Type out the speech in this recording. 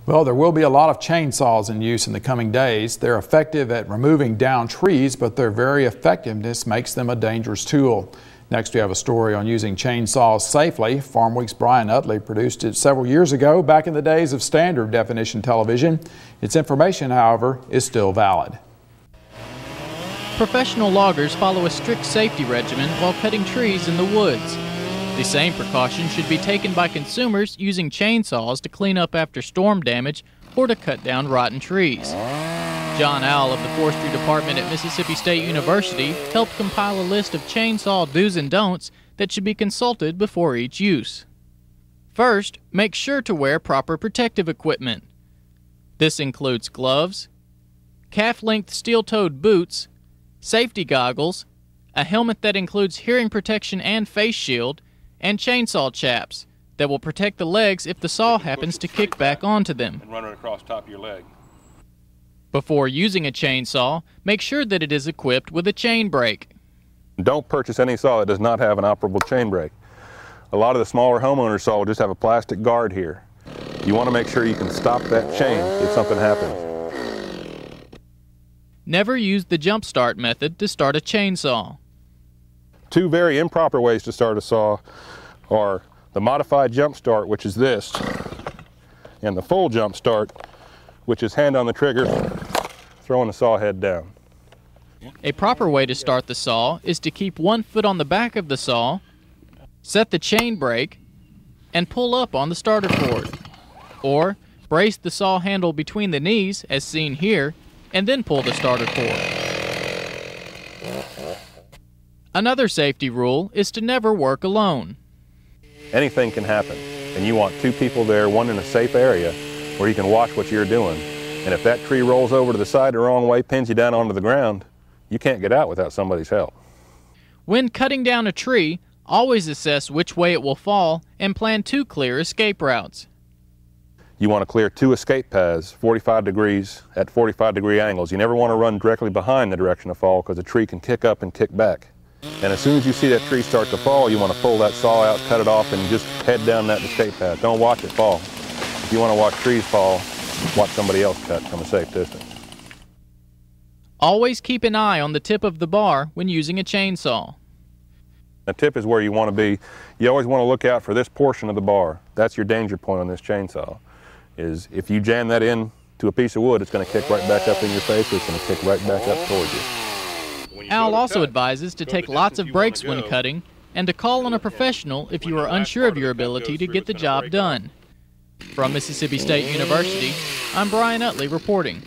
Well, there will be a lot of chainsaws in use in the coming days. They're effective at removing downed trees, but their very effectiveness makes them a dangerous tool. Next, we have a story on using chainsaws safely. Farmweek's Brian Utley produced it several years ago, back in the days of standard definition television. Its information, however, is still valid. Professional loggers follow a strict safety regimen while cutting trees in the woods. The same precautions should be taken by consumers using chainsaws to clean up after storm damage or to cut down rotten trees. John Owl of the Forestry Department at Mississippi State University helped compile a list of chainsaw do's and don'ts that should be consulted before each use. First, make sure to wear proper protective equipment. This includes gloves, calf-length steel-toed boots, safety goggles, a helmet that includes hearing protection and face shield, and chainsaw chaps that will protect the legs if the saw happens to kick back onto them. And run it across the top of your leg. Before using a chainsaw, make sure that it is equipped with a chain brake. Don't purchase any saw that does not have an operable chain brake. A lot of the smaller homeowner saw will just have a plastic guard here. You want to make sure you can stop that chain if something happens. Never use the jump start method to start a chainsaw. Two very improper ways to start a saw are the modified jump start, which is this, and the full jump start, which is hand on the trigger, throwing the saw head down. A proper way to start the saw is to keep one foot on the back of the saw, set the chain brake, and pull up on the starter cord. Or brace the saw handle between the knees, as seen here, and then pull the starter cord. Another safety rule is to never work alone. Anything can happen, and you want two people there, one in a safe area where you can watch what you're doing. And if that tree rolls over to the side the wrong way, pins you down onto the ground, you can't get out without somebody's help. When cutting down a tree, always assess which way it will fall and plan 2 clear escape routes. You want to clear 2 escape paths, 45 degrees at 45-degree angles. You never want to run directly behind the direction of fall because the tree can kick up and kick back. And as soon as you see that tree start to fall, you want to pull that saw out, cut it off, and just head down that escape path. Don't watch it fall. If you want to watch trees fall, watch somebody else cut from a safe distance. Always keep an eye on the tip of the bar when using a chainsaw. The tip is where you want to be. You always want to look out for this portion of the bar. That's your danger point on this chainsaw. Is if you jam that in to a piece of wood, it's going to kick right back up in your face. It's going to kick right back up towards you. Al also advises to take lots of breaks when cutting and to call on a professional if you are unsure of your ability to get the job done. From Mississippi State University, I'm Brian Utley reporting.